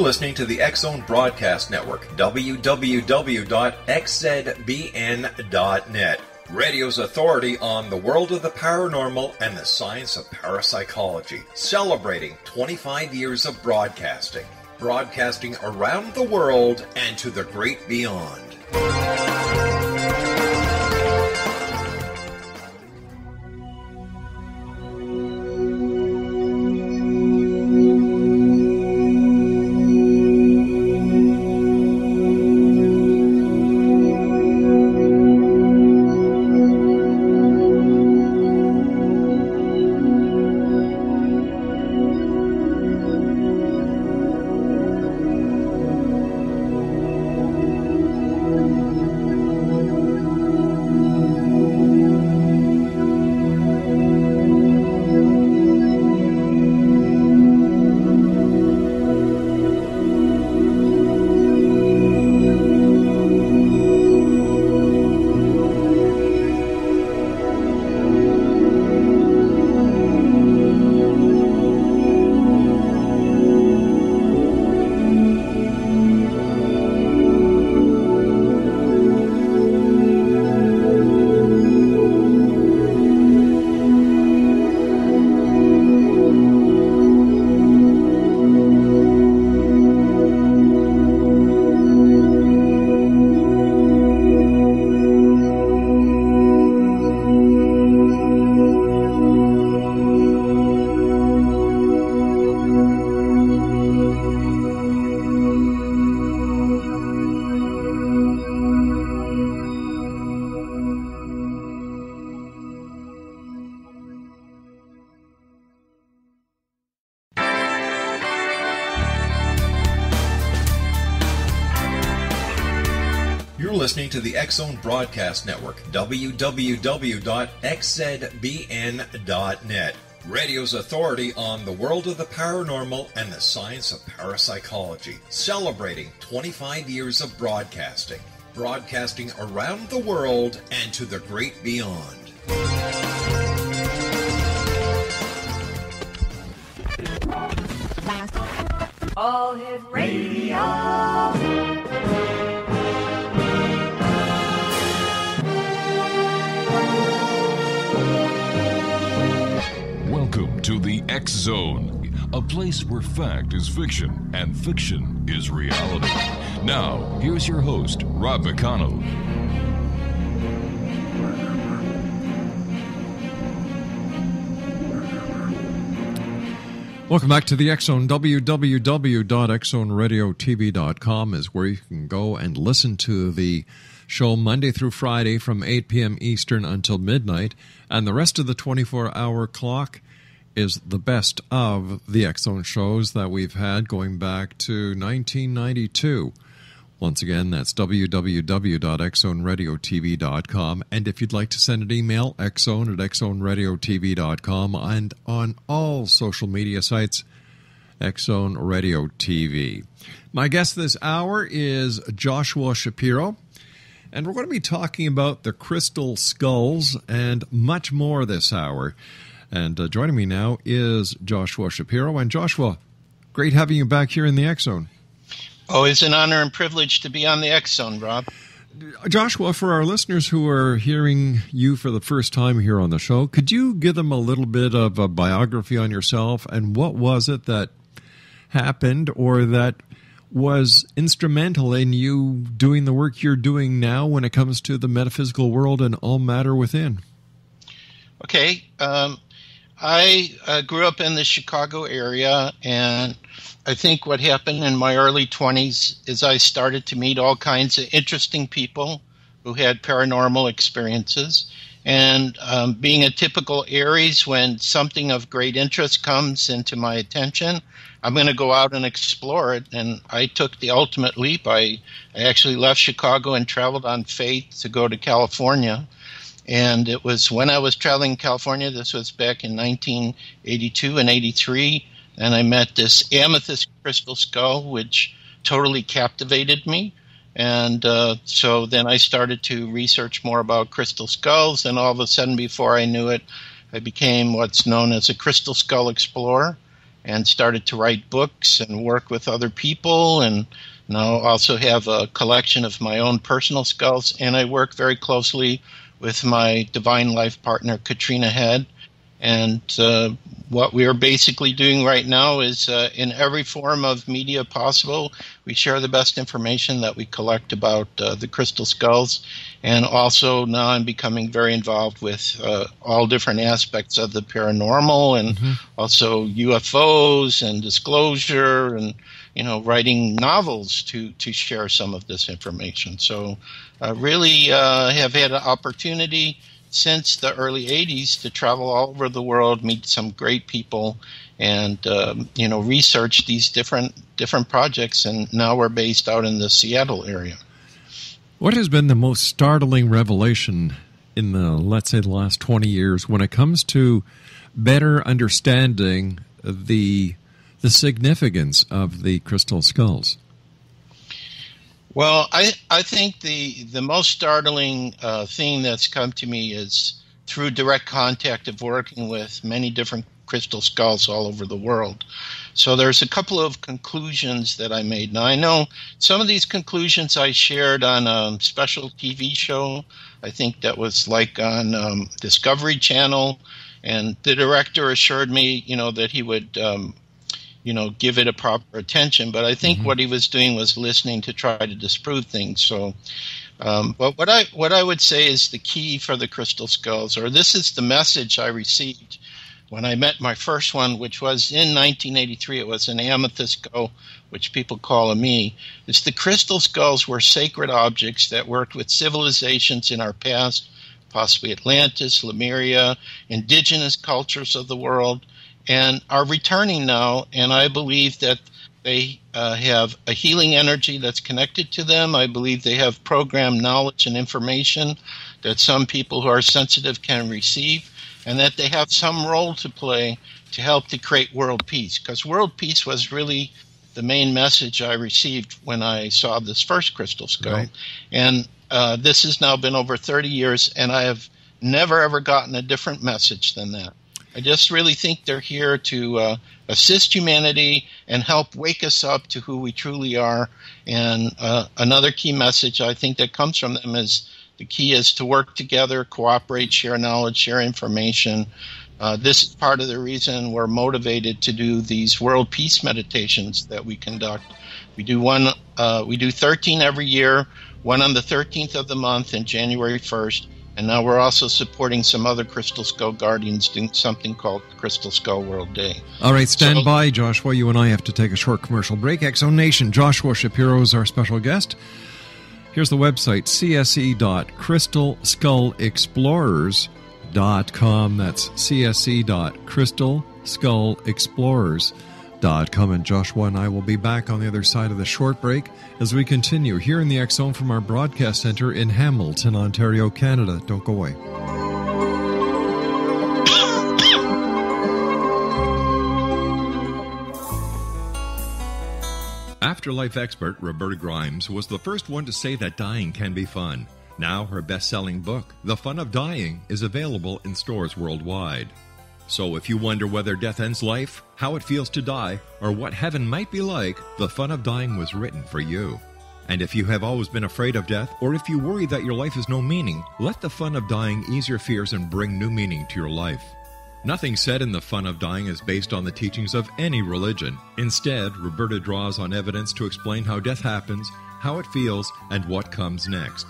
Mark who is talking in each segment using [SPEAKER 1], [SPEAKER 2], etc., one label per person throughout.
[SPEAKER 1] listening to the X-Zone Broadcast Network, www.xzbn.net. Radio's authority on the world of the paranormal and the science of parapsychology, celebrating 25 years of broadcasting. Broadcasting around the world and to the great beyond. Listening to the X-Zone Broadcast Network, www.xzbn.net. Radio's authority on the world of the paranormal and the science of parapsychology, celebrating 25 years of broadcasting. Broadcasting around the world and to the great beyond.
[SPEAKER 2] All Hit Radio.
[SPEAKER 3] Welcome to the X-Zone, a place where fact is fiction and fiction is reality. Now, here's your host, Rob McConnell.
[SPEAKER 4] Welcome back to the X-Zone. www.xzoneradiotv.com is where you can go and listen to the show Monday through Friday from 8 p.m. Eastern until midnight, and the rest of the 24-hour clock is the best of the X-Zone shows that we've had going back to 1992. Once again, that's www.xzoneradiotv.com. And if you'd like to send an email, xzone@xzoneradiotv.com, and on all social media sites, X-Zone Radio TV. My guest this hour is Joshua Shapiro, and we're going to be talking about the crystal skulls and much more this hour. And joining me now is Joshua Shapiro. And Joshua, great having you back here in the X-Zone.
[SPEAKER 5] Oh, it's an honor and privilege to be on the X-Zone, Rob.
[SPEAKER 4] Joshua, for our listeners who are hearing you for the first time here on the show, could you give them a little bit of a biography on yourself, and what was it that happened or that was instrumental in you doing the work you're doing now when it comes to the metaphysical world and all matter within?
[SPEAKER 5] Okay. I grew up in the Chicago area, and I think what happened in my early 20s is I started to meet all kinds of interesting people who had paranormal experiences. And being a typical Aries, when something of great interest comes into my attention, I'm going to go out and explore it. And I took the ultimate leap. I actually left Chicago and traveled on faith to go to California. And it was when I was traveling in California, this was back in 1982 and 83, and I met this amethyst crystal skull, which totally captivated me. And so then I started to research more about crystal skulls, and all of a sudden, before I knew it, I became what's known as a crystal skull explorer. and started to write books and work with other people, and now also have a collection of my own personal skulls, and I work very closely with my divine life partner, Katrina Head. And what we are basically doing right now is in every form of media possible, we share the best information that we collect about the crystal skulls. And also now I'm becoming very involved with all different aspects of the paranormal, and also UFOs and disclosure, and writing novels to share some of this information. So really have had an opportunity since the early 80s to travel all over the world, meet some great people, and research these different projects. And now we're based out in the Seattle area.
[SPEAKER 4] What has been the most startling revelation in the last 20 years when it comes to better understanding the significance of the crystal skulls?
[SPEAKER 5] Well, I think the most startling thing that's come to me is through direct contact of working with many different crystal skulls all over the world. So there's a couple of conclusions that I made. Now, I know some of these conclusions I shared on a special TV show. I think that was like on Discovery Channel, and the director assured me, that he would give it a proper attention. But I think what he was doing was listening to try to disprove things. So, but what I would say is the key for the crystal skulls, or this is the message I received when I met my first one, which was in 1983. It was an amethyst skull, which people call a me. Is the crystal skulls were sacred objects that worked with civilizations in our past, possibly Atlantis, Lemuria, indigenous cultures of the world, and are returning now. And I believe that they have a healing energy that's connected to them. I believe they have programmed knowledge and information that some people who are sensitive can receive, and that they have some role to play to help to create world peace. Because world peace was really the main message I received when I saw this first crystal skull. Right. And this has now been over 30 years, and I have never, ever gotten a different message than that. I just really think they're here to assist humanity and help wake us up to who we truly are. And another key message I think that comes from them is the key is to work together, cooperate, share knowledge, share information. This is part of the reason we're motivated to do these world peace meditations that we conduct. We do 13 every year, one on the 13th of the month and January 1st. And now we're also supporting some other Crystal Skull Guardians doing something called Crystal Skull World Day.
[SPEAKER 4] All right, stand by, Joshua. You and I have to take a short commercial break. X-Zone Nation, Joshua Shapiro is our special guest. Here's the website, csc.crystalskullexplorers.com. That's csc.crystalskullexplorers.com. And Joshua and I will be back on the other side of the short break as we continue here in the X-Zone from our broadcast center in Hamilton, Ontario, Canada. Don't go away. Afterlife expert Roberta Grimes was the first one to say that dying can be fun. Now her best-selling book, The Fun of Dying, is available in stores worldwide. So if you wonder whether death ends life, how it feels to die, or what heaven might be like, The Fun of Dying was written for you. And if you have always been afraid of death, or if you worry that your life has no meaning, let The Fun of Dying ease your fears and bring new meaning to your life. Nothing said in The Fun of Dying is based on the teachings of any religion. Instead, Roberta draws on evidence to explain how death happens, how it feels, and what comes next.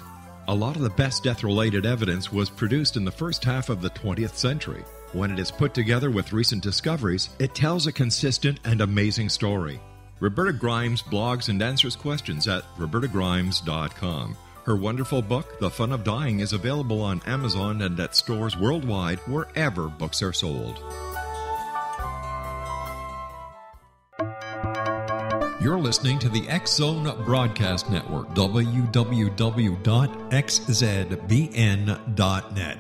[SPEAKER 4] A lot of the best death-related evidence was produced in the first half of the 20th century. When it is put together with recent discoveries, it tells a consistent and amazing story. Roberta Grimes blogs and answers questions at robertagrimes.com. Her wonderful book, The Fun of Dying, is available on Amazon and at stores worldwide wherever books are sold. You're listening to the X-Zone Broadcast Network, www.xzbn.net.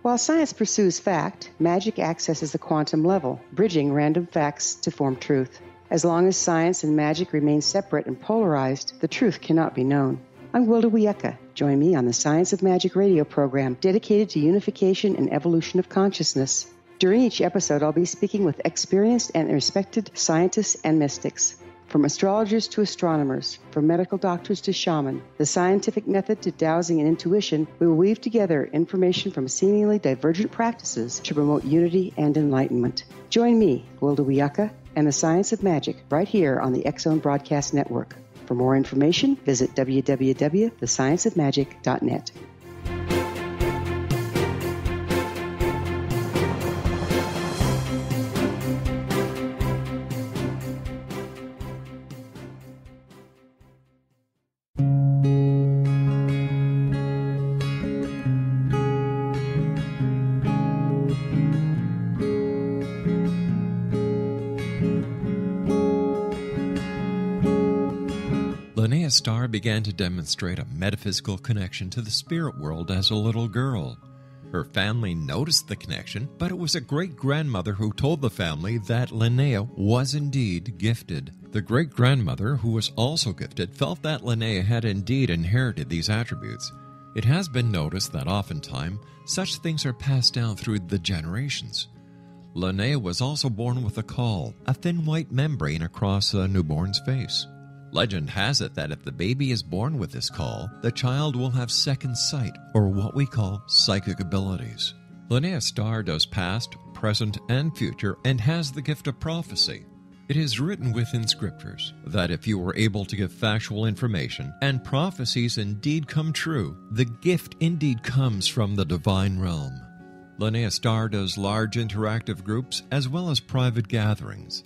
[SPEAKER 6] While science pursues fact, magic accesses the quantum level, bridging random facts to form truth. As long as science and magic remain separate and polarized, the truth cannot be known. I'm Wilda Wieka. Join me on the Science of Magic radio program dedicated to unification and evolution of consciousness. During each episode, I'll be speaking with experienced and respected scientists and mystics. From astrologers to astronomers, from medical doctors to shaman, the scientific method to dowsing and intuition, we will weave together information from seemingly divergent practices to promote unity and enlightenment. Join me, Wilda Wieka, and the Science of Magic right here on the X-Zone Broadcast Network. For more information, visit www.thescienceofmagic.net.
[SPEAKER 4] Starr began to demonstrate a metaphysical connection to the spirit world as a little girl. Her family noticed the connection, but it was a great-grandmother who told the family that Linnea was indeed gifted. The great-grandmother, who was also gifted, felt that Linnea had indeed inherited these attributes. It has been noticed that oftentimes such things are passed down through the generations. Linnea was also born with a caul, a thin white membrane across a newborn's face. Legend has it that if the baby is born with this caul, the child will have second sight, or what we call psychic abilities. Linnea Starr does past, present, and future, and has the gift of prophecy. It is written within scriptures that if you are able to give factual information, and prophecies indeed come true, the gift indeed comes from the divine realm. Linnea Starr does large interactive groups as well as private gatherings.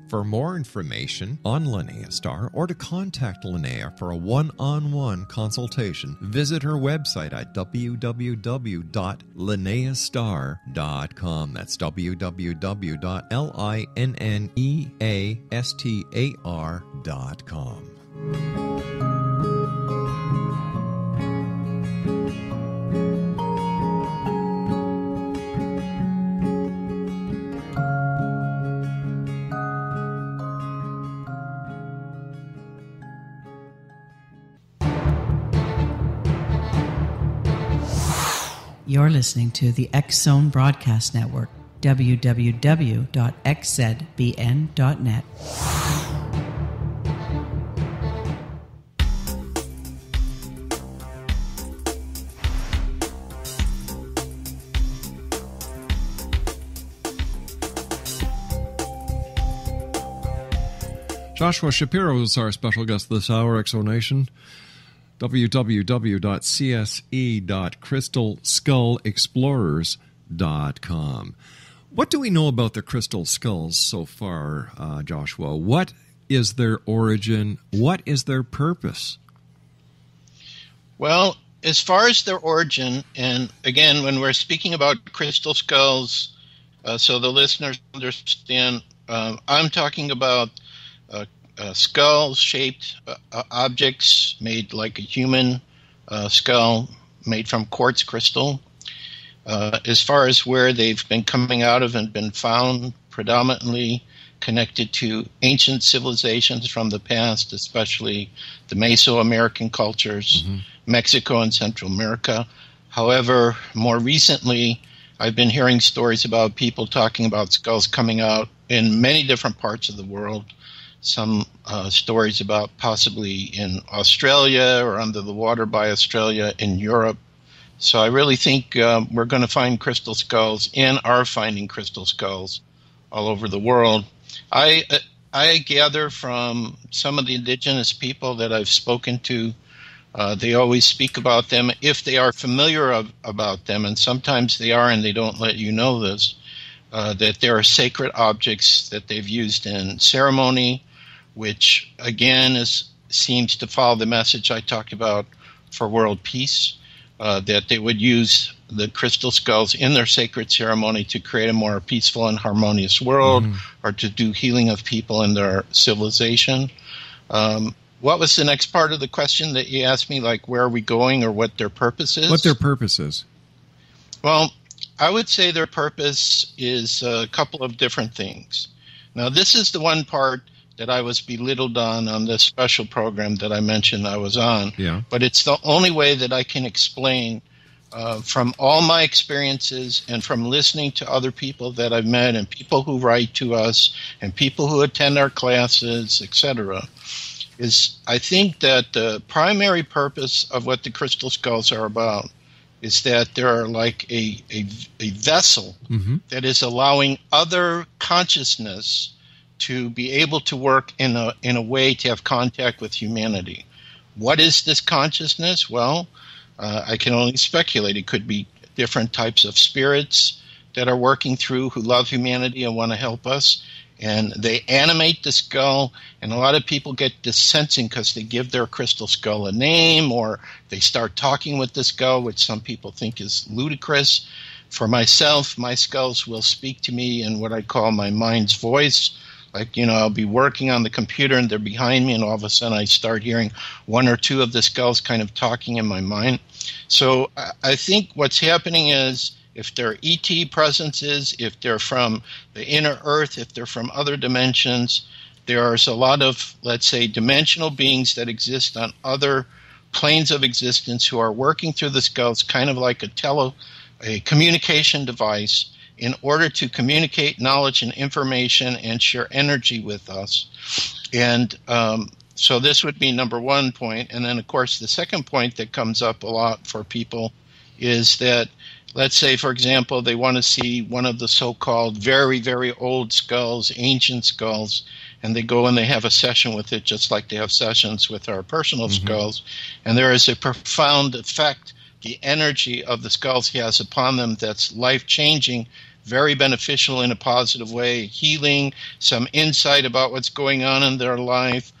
[SPEAKER 4] For more information on Linnea Starr or to contact Linnea for a one-on-one consultation, visit her website at www.linneastar.com. That's www.linneastar.com.
[SPEAKER 7] You're listening to the X-Zone Broadcast Network, www.xzbn.net.
[SPEAKER 4] Joshua Shapiro is our special guest this hour, Exonation. www.crystalskullexplorers.com. What do we know about the crystal skulls so far, Joshua? What is their origin? What is their purpose?
[SPEAKER 5] Well, as far as their origin, and again, when we're speaking about crystal skulls, so the listeners understand, I'm talking about skull-shaped objects made like a human skull, made from quartz crystal. As far as where they've been coming out of and been found, predominantly connected to ancient civilizations from the past, especially the Mesoamerican cultures, Mexico and Central America. However, more recently, I've been hearing stories about people talking about skulls coming out in many different parts of the world. Some stories about possibly in Australia or under the water by Australia, in Europe. So I really think we're going to find crystal skulls and are finding crystal skulls all over the world. I gather from some of the indigenous people that I've spoken to, they always speak about them if they are familiar about them, and sometimes they are and they don't let you know this, that there are sacred objects that they've used in ceremony, which again seems to follow the message I talked about for world peace, that they would use the crystal skulls in their sacred ceremony to create a more peaceful and harmonious world, or to do healing of people in their civilization. What was the next part of the question that you asked me, like where are we going or what their purpose is?
[SPEAKER 4] What their purpose is?
[SPEAKER 5] Well, I would say their purpose is a couple of different things. Now, this is the one part that I was belittled on this special program that I mentioned I was on.
[SPEAKER 4] Yeah.
[SPEAKER 5] But it's the only way that I can explain from all my experiences and from listening to other people that I've met and people who write to us and people who attend our classes, etc., is I think that the primary purpose of what the crystal skulls are about is that they're like a vessel that is allowing other consciousness to be able to work in a way to have contact with humanity. What is this consciousness? Well, I can only speculate. It could be different types of spirits that are working through who love humanity and want to help us. And they animate the skull, and a lot of people get this sensing because they give their crystal skull a name, or they start talking with the skull, which some people think is ludicrous. For myself, my skulls will speak to me in what I call my mind's voice. Like, I'll be working on the computer and they're behind me, and all of a sudden I start hearing one or two of the skulls kind of talking in my mind. So I think what's happening is, if they're ET presences, if they're from the inner earth, if they're from other dimensions, there's a lot of, let's say, dimensional beings that exist on other planes of existence who are working through the skulls, kind of like a communication device, in order to communicate knowledge and information and share energy with us. And so this would be number one point. And then, of course, the second point that comes up a lot for people is that, let's say, for example, they want to see one of the so-called very, very old skulls, ancient skulls, and they go and they have a session with it just like they have sessions with our personal skulls. And there is a profound effect the energy of the skulls has upon them that's life-changing, very beneficial in a positive way, healing, some insight about what's going on in their life.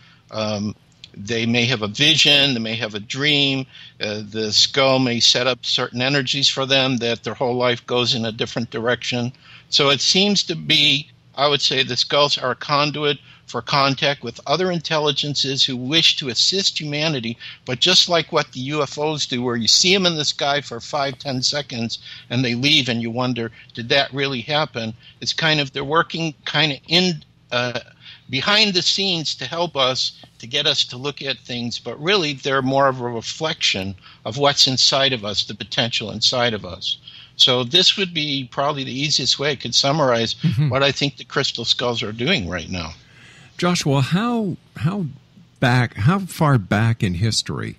[SPEAKER 5] They may have a vision, they may have a dream, the skull may set up certain energies for them that their whole life goes in a different direction. So it seems to be, I would say, the skulls are a conduit for contact with other intelligences who wish to assist humanity, but just like what the UFOs do, where you see them in the sky for 5-10 seconds and they leave and you wonder, did that really happen? It's kind of, they're working kind of in behind the scenes to help us, to get us to look at things, but really they're more of a reflection of what's inside of us, the potential inside of us. So this would be probably the easiest way I could summarize what I think the crystal skulls are doing right now.
[SPEAKER 4] Joshua, how far back in history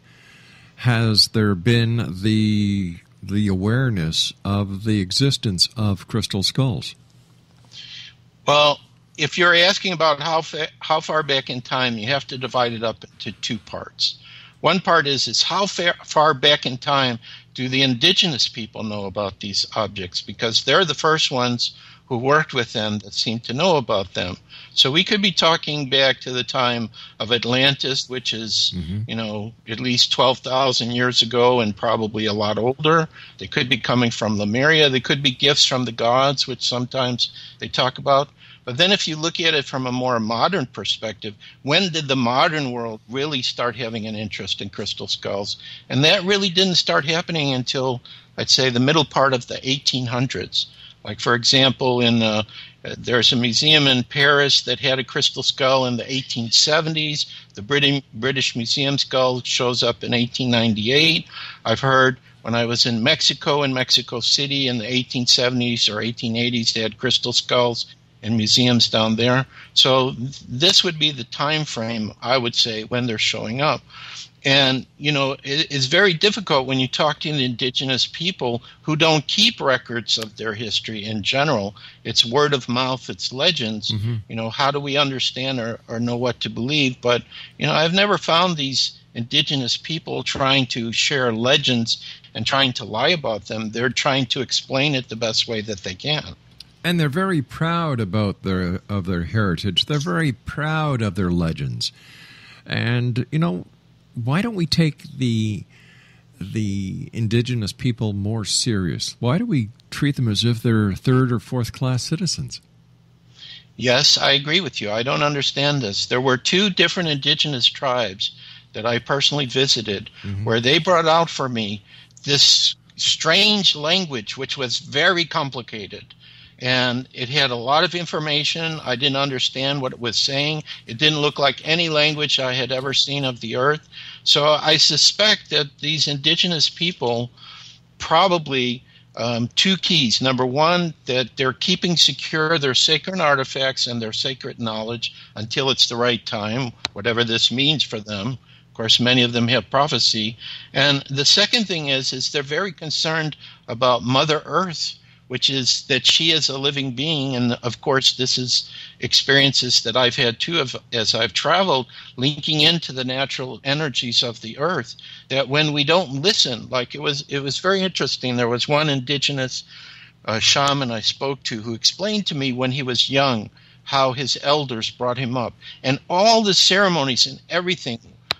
[SPEAKER 4] has there been the awareness of the existence of crystal skulls?
[SPEAKER 5] Well, if you're asking about how far back in time, you have to divide it up into two parts. One part is how far back in time do the indigenous people know about these objects? Because they're the first ones who worked with them that seem to know about them. So we could be talking back to the time of Atlantis, which is, at least 12,000 years ago and probably a lot older. They could be coming from Lemuria. They could be gifts from the gods, which sometimes they talk about. But then if you look at it from a more modern perspective, when did the modern world really start having an interest in crystal skulls? And that really didn't start happening until, I'd say, the middle part of the 1800s. Like, for example, there's a museum in Paris that had a crystal skull in the 1870s. The British Museum skull shows up in 1898. I've heard when I was in Mexico City in the 1870s or 1880s, they had crystal skulls in museums down there. So this would be the time frame, I would say, when they're showing up. And, it's very difficult when you talk to the indigenous people who don't keep records of their history in general. It's word of mouth, it's legends. How do we understand or know what to believe? But, I've never found these indigenous people trying to share legends and trying to lie about them. They're trying to explain it the best way that they can.
[SPEAKER 4] And they're very proud about their heritage. They're very proud of their legends. And, why don't we take the indigenous people more serious? Why do we treat them as if they're third or fourth class citizens?
[SPEAKER 5] Yes, I agree with you. I don't understand this. There were two different indigenous tribes that I personally visited where they brought out for me this strange language, which was very complicated. and it had a lot of information. I didn't understand what it was saying. It didn't look like any language I had ever seen of the earth. So I suspect that these indigenous people probably two keys. Number one, that they're keeping secure their sacred artifacts and their sacred knowledge until it's the right time, whatever this means for them. Of course, many of them have prophecy. And the second thing is they're very concerned about Mother Earth, which is that she is a living being. And of course, this is experiences that I've had too as I've traveled, linking into the natural energies of the earth, that when we don't listen, like it was very interesting. There was one indigenous shaman I spoke to who explained to me when he was young how his elders brought him up. And all the ceremonies and everything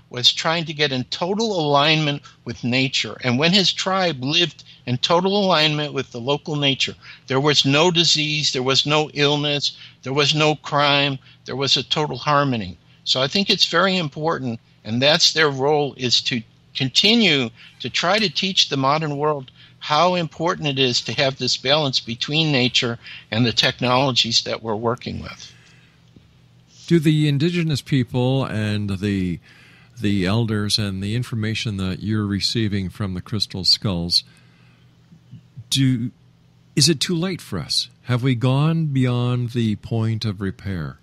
[SPEAKER 5] was trying to get in total alignment with nature. And when his tribe lived in total alignment with the local nature, there was no disease, there was no illness, there was no crime, there was a total harmony. So I think it's very important, and that's their role, is to continue to try to teach the modern world how important it is to have this balance between nature and the technologies that we're working with.
[SPEAKER 4] Do the indigenous people and the elders and the information that you're receiving from the crystal skulls, is it too late for us? Have we gone beyond the point of repair?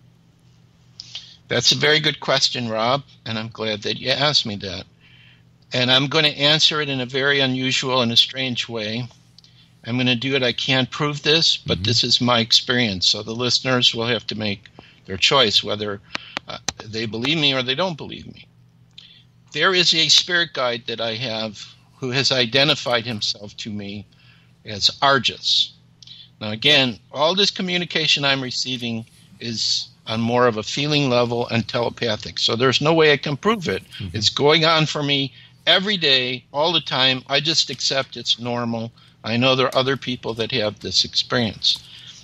[SPEAKER 5] That's a very good question, Rob, and I'm glad that you asked me that. And I'm going to answer it in a very unusual and a strange way. I'm going to do it. I can't prove this, but this is my experience. So the listeners will have to make their choice whether they believe me or they don't believe me. There is a spirit guide that I have who has identified himself to me as Argus. Now, again, all this communication I'm receiving is on more of a feeling level and telepathic. So there's no way I can prove it. It's going on for me every day, all the time. I just accept it's normal. I know there are other people that have this experience.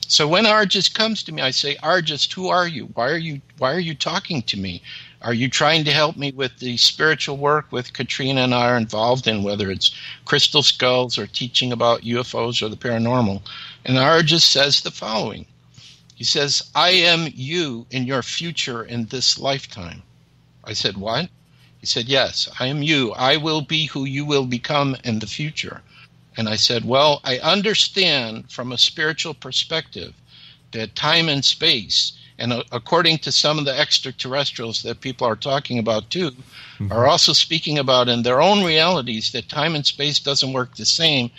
[SPEAKER 5] So when Argus comes to me, I say, Argus, who are you? Why are you talking to me? Are you trying to help me with the spiritual work with Katrina and I are involved in, whether it's crystal skulls or teaching about UFOs or the paranormal? And Argus says the following. He says, I am you in your future in this lifetime. I said, what? He said, yes, I am you. I will be who you will become in the future. And I said, well, I understand from a spiritual perspective that time and space, and according to some of the extraterrestrials that people are talking about too, are also speaking about in their own realities that time and space doesn't work the same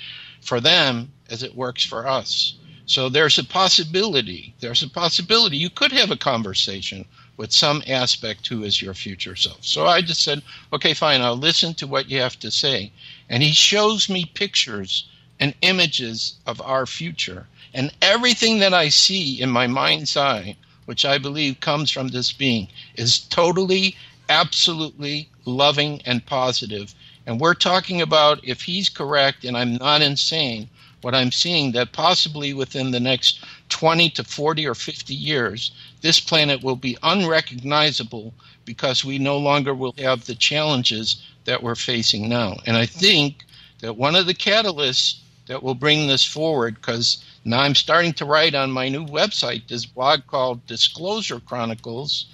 [SPEAKER 5] for them as it works for us. So there's a possibility. You could have a conversation with some aspect who is your future self. So I just said, okay, fine, I'll listen to what you have to say. And he shows me pictures and images of our future. And everything that I see in my mind's eye, which I believe comes from this being, is totally, absolutely loving and positive. And we're talking about, if he's correct and I'm not insane, what I'm seeing, that possibly within the next 20 to 40 or 50 years, this planet will be unrecognizable because we no longer will have the challenges that we're facing now. And I think that one of the catalysts that will bring this forward, because now I'm starting to write on my new website, this blog called Disclosure Chronicles,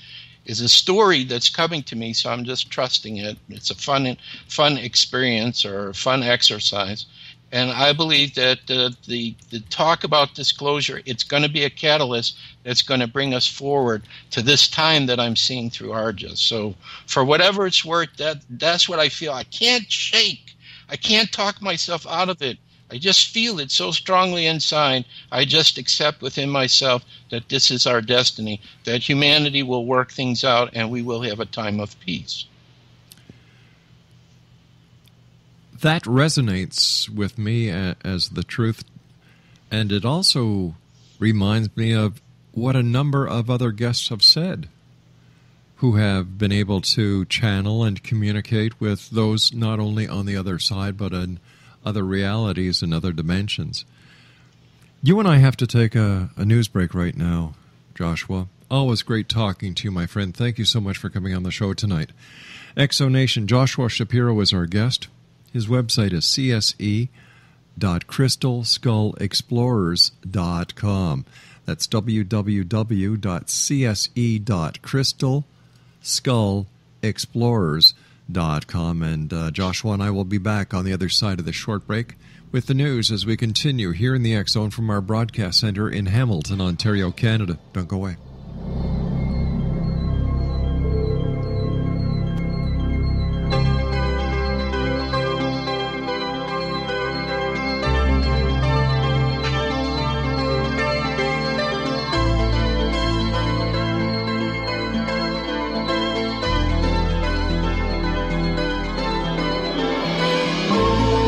[SPEAKER 5] is a story that's coming to me, so I'm just trusting it. It's a fun experience or a fun exercise. And I believe that the talk about disclosure, it's going to be a catalyst that's going to bring us forward to this time that I'm seeing through Argus. So for whatever it's worth, that's what I feel. I can't shake. I can't talk myself out of it. I just feel it so strongly inside. I just accept within myself that this is our destiny, that humanity will work things out and we will have a time of peace.
[SPEAKER 4] That resonates with me as the truth, and it also reminds me of what a number of other guests have said who have been able to channel and communicate with those not only on the other side but in other realities and other dimensions. You and I have to take a news break right now, Joshua. Always great talking to you, my friend. Thank you so much for coming on the show tonight. Exonation, Joshua Shapiro is our guest. His website is cse.org. www.crystalskullexplorers.com. That's www.cse.crystalskullexplorers.com. And Joshua and I will be back on the other side of this short break with the news as we continue here in the X Zone from our broadcast center in Hamilton, Ontario, Canada. Don't go away.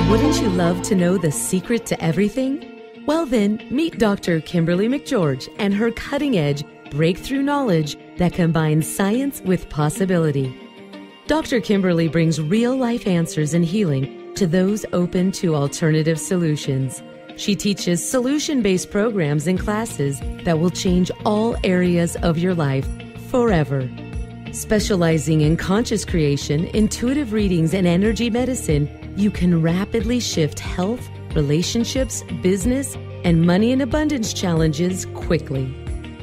[SPEAKER 8] Wouldn't you love to know the secret to everything? Well then, meet Dr. Kimberly McGeorge and her cutting-edge breakthrough knowledge that combines science with possibility. Dr. Kimberly brings real-life answers and healing to those open to alternative solutions. She teaches solution-based programs and classes that will change all areas of your life forever. Specializing in conscious creation, intuitive readings, and energy medicine, you can rapidly shift health, relationships, business, and money and abundance challenges quickly.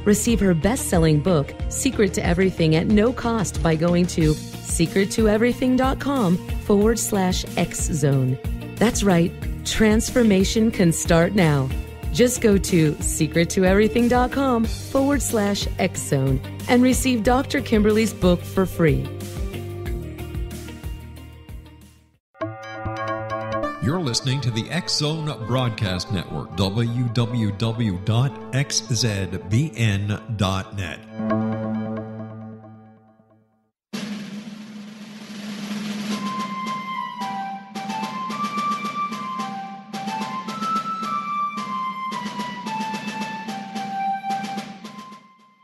[SPEAKER 8] Receive her best-selling book, Secret to Everything, at no cost by going to secrettoeverything.com/X-Zone. That's right, transformation can start now. Just go to secrettoeverything.com/X-Zone and receive Dr. Kimberly's book for free.
[SPEAKER 4] You're listening to the X Zone Broadcast Network, www.xzbn.net.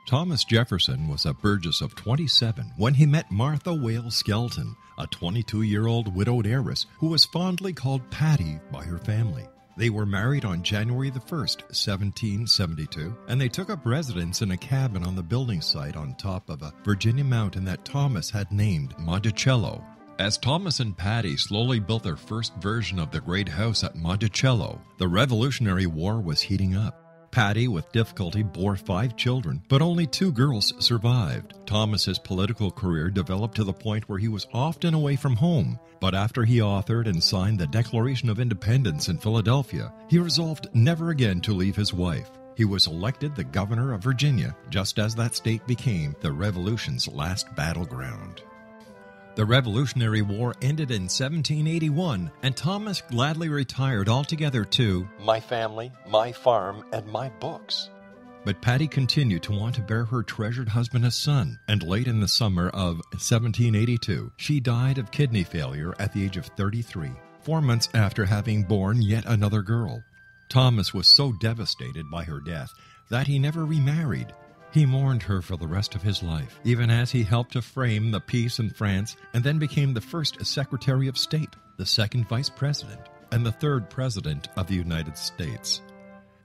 [SPEAKER 4] Thomas Jefferson was a Burgess of 27 when he met Martha Wales Skelton, a 22-year-old widowed heiress who was fondly called Patty by her family. They were married on January the 1st, 1772, and they took up residence in a cabin on the building site on top of a Virginia mountain that Thomas had named Monticello. As Thomas and Patty slowly built their first version of the great house at Monticello, the Revolutionary War was heating up. Patty, with difficulty, bore 5 children, but only 2 girls survived. Thomas's political career developed to the point where he was often away from home, but after he authored and signed the Declaration of Independence in Philadelphia, he resolved never again to leave his wife. He was elected the governor of Virginia, just as that state became the Revolution's last battleground. The Revolutionary War ended in 1781, and Thomas gladly retired altogether to my family, my farm, and my books. But Patty continued to want to bear her treasured husband a son, and late in the summer of 1782, she died of kidney failure at the age of 33, 4 months after having borne yet another girl. Thomas was so devastated by her death that he never remarried. He mourned her for the rest of his life, even as he helped to frame the peace in France and then became the first Secretary of State, the second Vice President, and the third President of the United States.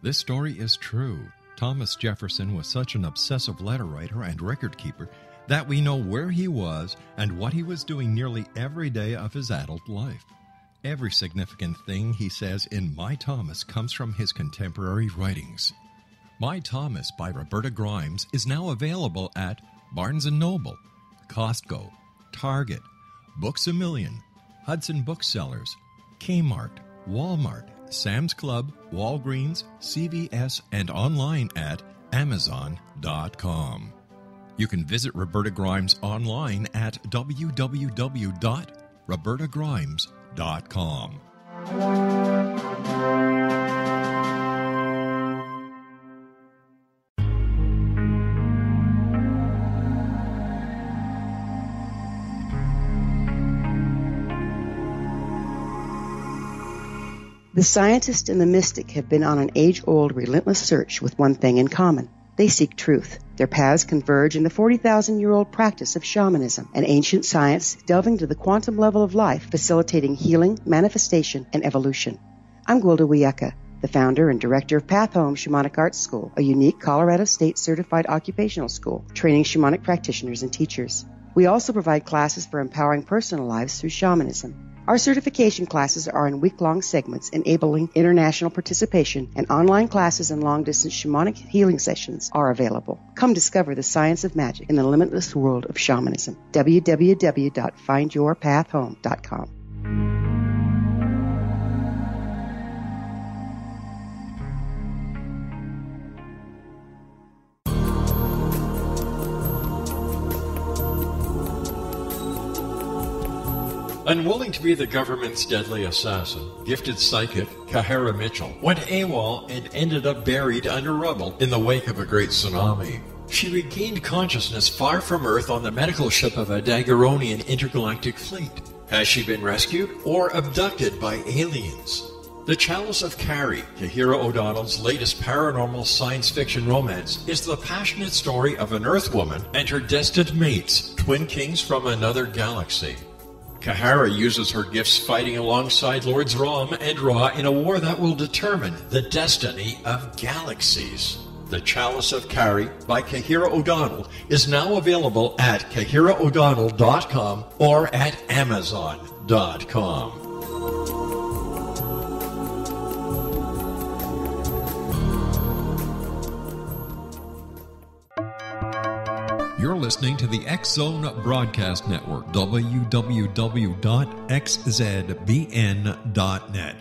[SPEAKER 4] This story is true. Thomas Jefferson was such an obsessive letter writer and record keeper that we know where he was and what he was doing nearly every day of his adult life. Every significant thing he says in My Thomas comes from his contemporary writings. My Thomas by Roberta Grimes is now available at Barnes & Noble, Costco, Target, Books A Million, Hudson Booksellers, Kmart, Walmart, Sam's Club, Walgreens, CVS, and online at Amazon.com. You can visit Roberta Grimes online at www.robertagrimes.com.
[SPEAKER 6] The scientist and the mystic have been on an age-old, relentless search with one thing in common. They seek truth. Their paths converge in the 40,000-year-old practice of shamanism, an ancient science delving to the quantum level of life, facilitating healing, manifestation, and evolution. I'm Gwilda Wiyaka, the founder and director of Path Home Shamanic Arts School, a unique Colorado State-certified occupational school, training shamanic practitioners and teachers. We also provide classes for empowering personal lives through shamanism. Our certification classes are in week-long segments enabling international participation, and online classes and long-distance shamanic healing sessions are available. Come discover the science of magic in the limitless world of shamanism. www.findyourpathhome.com.
[SPEAKER 4] Unwilling to be the government's deadly assassin, gifted psychic Kahara Mitchell went AWOL and ended up buried under rubble in the wake of a great tsunami. She regained consciousness far from Earth on the medical ship of a Daguerrean intergalactic fleet. Has she been rescued or abducted by aliens? The Chalice of Carrie, Kahira O'Donnell's latest paranormal science fiction romance, is the passionate story of an Earth woman and her destined mates, twin kings from another galaxy. Kahara uses her gifts fighting alongside Lords Rom and Ra in a war that will determine the destiny of galaxies. The Chalice of Carrie by Kahira O'Donnell is now available at KahiraO'Donnell.com or at Amazon.com. You're listening to the X-Zone Broadcast Network, www.xzbn.net.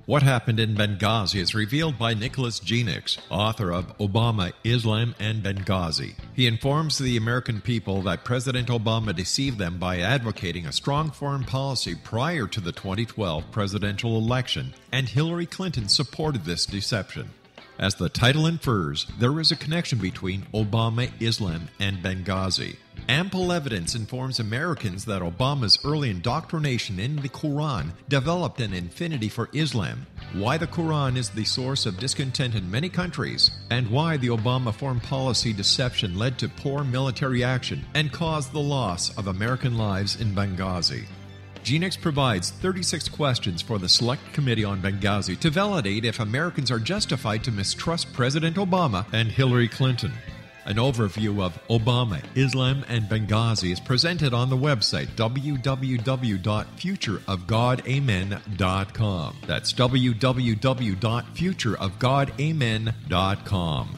[SPEAKER 4] What happened in Benghazi is revealed by Nicholas Genix, author of Obama, Islam, and Benghazi. He informs the American people that President Obama deceived them by advocating a strong foreign policy prior to the 2012 presidential election, and Hillary Clinton supported this deception. As the title infers, there is a connection between Obama, Islam, and Benghazi. Ample evidence informs Americans that Obama's early indoctrination in the Quran developed an affinity for Islam, why the Quran is the source of discontent in many countries, and why the Obama foreign policy deception led to poor military action and caused the loss of American lives in Benghazi. Genix provides 36 questions for the Select Committee on Benghazi to validate if Americans are justified to mistrust President Obama and Hillary Clinton. An overview of Obama, Islam, and Benghazi is presented on the website www.futureofgodamen.com. That's www.futureofgodamen.com.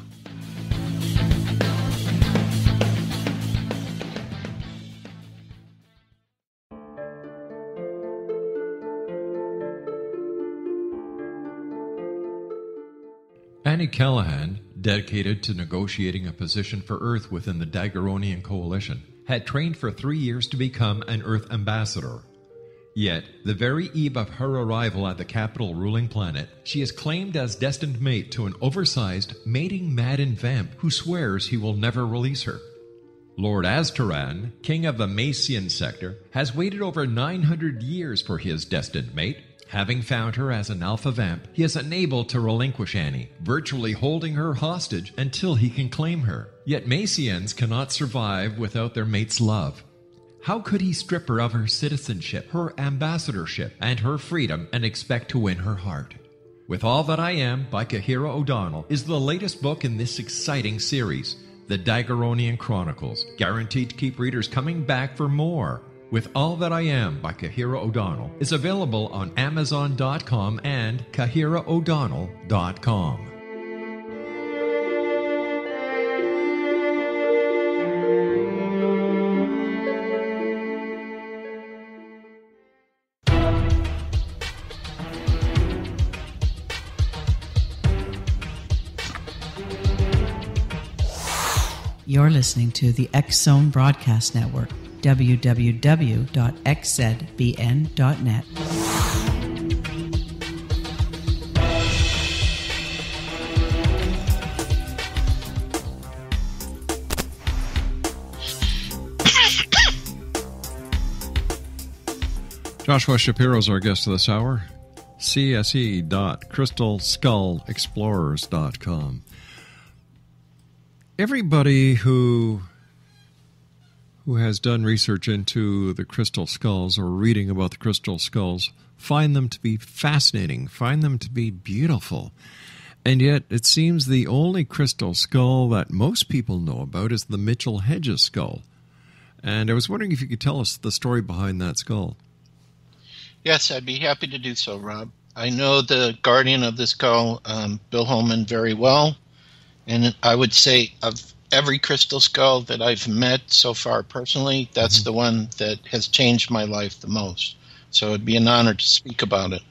[SPEAKER 4] Annie Callahan, dedicated to negotiating a position for Earth within the Daguerrean Coalition, had trained for 3 years to become an Earth ambassador. Yet, the very eve of her arrival at the capital ruling planet, she is claimed as destined mate to an oversized, mating-maddened vamp who swears he will never release her. Lord Aztaran, king of the Macian sector, has waited over 900 years for his destined mate. Having found her as an alpha vamp, he is unable to relinquish Annie, virtually holding her hostage until he can claim her. Yet Macians cannot survive without their mate's love. How could he strip her of her citizenship, her ambassadorship, and her freedom and expect to win her heart? With All That I Am by Kahira O'Donnell is the latest book in this exciting series, The Daguerrean Chronicles, guaranteed to keep readers coming back for more. With All That I Am by Kahira O'Donnell is available on Amazon.com and KahiraO'Donnell.com.
[SPEAKER 7] You're listening to the X-Zone Broadcast Network, www.xzbn.net.
[SPEAKER 4] Joshua Shapiro is our guest of this hour. cse.crystalskullexplorers.com. Everybody who has done research into the crystal skulls or reading about the crystal skulls find them to be fascinating, find them to be beautiful. And yet, it seems the only crystal skull that most people know about is the Mitchell-Hedges skull. And I was wondering if you could tell us the story behind that skull.
[SPEAKER 5] Yes, I'd be happy to do so, Rob. I know the guardian of the skull, Bill Holman, very well. And I would say of every crystal skull that I've met so far personally, that's the one that has changed my life the most. So it'd be an honor to speak about it.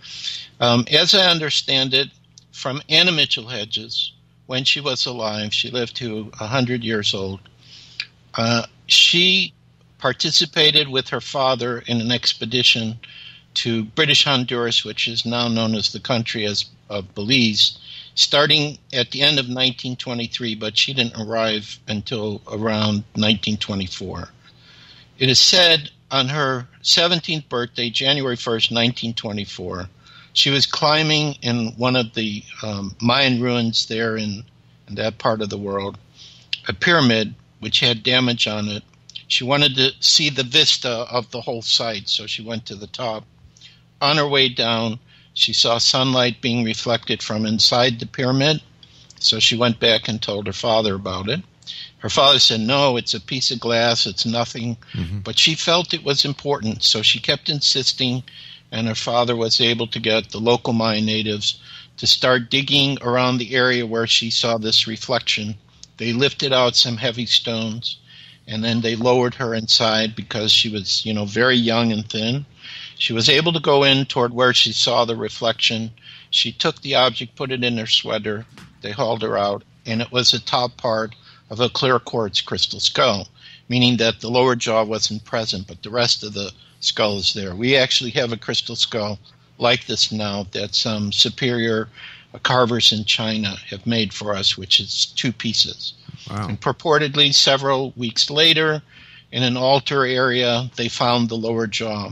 [SPEAKER 5] As I understand it, from Anna Mitchell-Hedges, when she was alive, she lived to 100 years old. She participated with her father in an expedition to British Honduras, which is now known as the country of Belize, starting at the end of 1923, but she didn't arrive until around 1924. It is said on her 17th birthday, January 1st, 1924, she was climbing in one of the Mayan ruins there in that part of the world, a pyramid which had damage on it. She wanted to see the vista of the whole site, so she went to the top. On her way down, she saw sunlight being reflected from inside the pyramid, so she went back and told her father about it. Her father said, no, it's a piece of glass, it's nothing. But she felt it was important, so she kept insisting, and her father was able to get the local Mayan natives to start digging around the area where she saw this reflection. They lifted out some heavy stones, and then they lowered her inside because she was, very young and thin. She was able to go in toward where she saw the reflection. She took the object, put it in her sweater. They hauled her out, and it was the top part of a clear quartz crystal skull, meaning that the lower jaw wasn't present, but the rest of the skull is there. We actually have a crystal skull like this now that some superior carvers in China have made for us, which is 2 pieces.
[SPEAKER 4] Wow.
[SPEAKER 5] And purportedly, several weeks later, in an altar area, they found the lower jaw.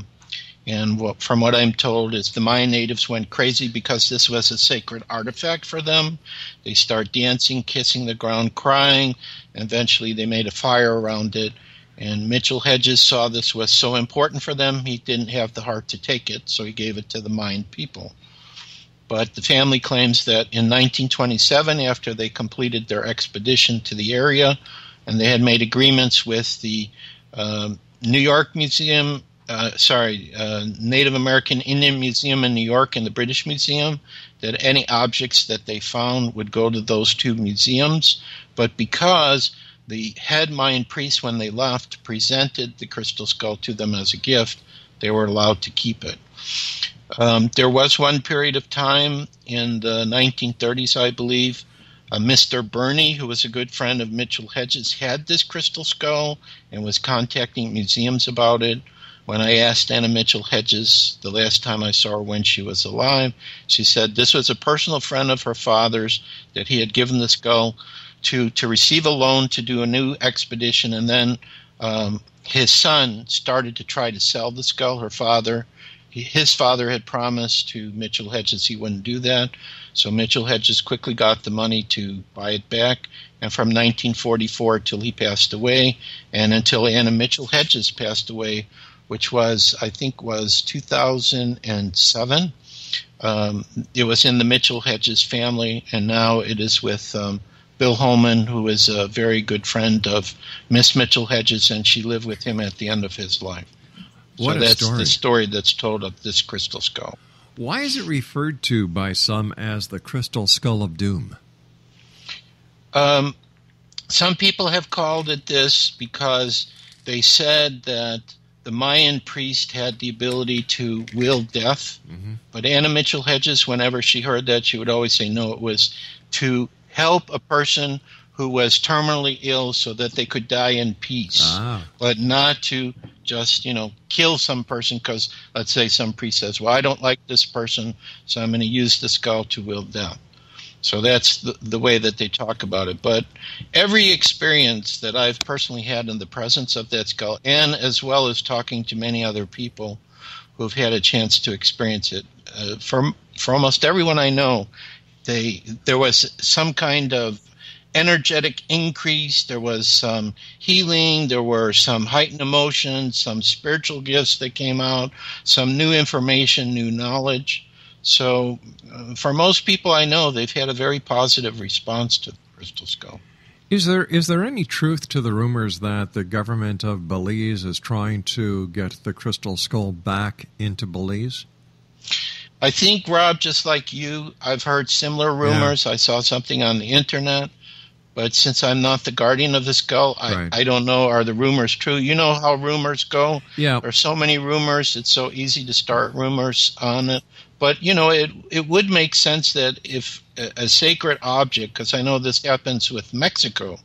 [SPEAKER 5] And from what I'm told is the Mayan natives went crazy because this was a sacred artifact for them. They start dancing, kissing the ground, crying, and eventually they made a fire around it. And Mitchell-Hedges saw this was so important for them, he didn't have the heart to take it, so he gave it to the Mayan people. But the family claims that in 1927, after they completed their expedition to the area, and they had made agreements with the New York Museum, Native American Indian Museum in New York and the British Museum, that any objects that they found would go to those 2 museums. But because the head Mayan priest, when they left, presented the crystal skull to them as a gift, they were allowed to keep it. There was one period of time in the 1930s, I believe, Mr. Burney, who was a good friend of Mitchell-Hedges, had this crystal skull and was contacting museums about it. When I asked Anna Mitchell-Hedges the last time I saw her when she was alive, she said this was a personal friend of her father's, that he had given the skull to receive a loan to do a new expedition, and then his son started to try to sell the skull. His father had promised to Mitchell-Hedges he wouldn't do that, so Mitchell-Hedges quickly got the money to buy it back, and from 1944 till he passed away, and until Anna Mitchell-Hedges passed away, which was, I think, 2007. It was in the Mitchell-Hedges family, and now it is with Bill Holman, who is a very good friend of Miss Mitchell-Hedges, and she lived with him at the end of his life.
[SPEAKER 4] What
[SPEAKER 5] so
[SPEAKER 4] a
[SPEAKER 5] that's
[SPEAKER 4] story.
[SPEAKER 5] The story that's told of this crystal skull.
[SPEAKER 4] Why is it referred to by some as the crystal skull of doom?
[SPEAKER 5] Some people have called it this because they said that the Mayan priest had the ability to will death, but Anna Mitchell-Hedges, whenever she heard that, she would always say no, it was to help a person who was terminally ill so that they could die in peace, but not to just, kill some person because, let's say, some priest says, well, I don't like this person, so I'm going to use the skull to will death. So that's the way that they talk about it. But every experience that I've personally had in the presence of that skull, and as well as talking to many other people who have had a chance to experience it, for almost everyone I know, there was some kind of energetic increase, there was some healing, there were some heightened emotions, some spiritual gifts that came out, some new information, new knowledge. So for most people I know, they've had a very positive response to the crystal skull.
[SPEAKER 4] Is there any truth to the rumors that the government of Belize is trying to get the crystal skull back into Belize?
[SPEAKER 5] I think, Rob, just like you, I've heard similar rumors. Yeah. I saw something on the internet, but since I'm not the guardian of the skull, I don't know, are the rumors true? You know how rumors go?
[SPEAKER 4] Yeah.
[SPEAKER 5] There's so many rumors, it's so easy to start rumors on it. But, you know, it would make sense that if a sacred object, because I know this happens with Mexico,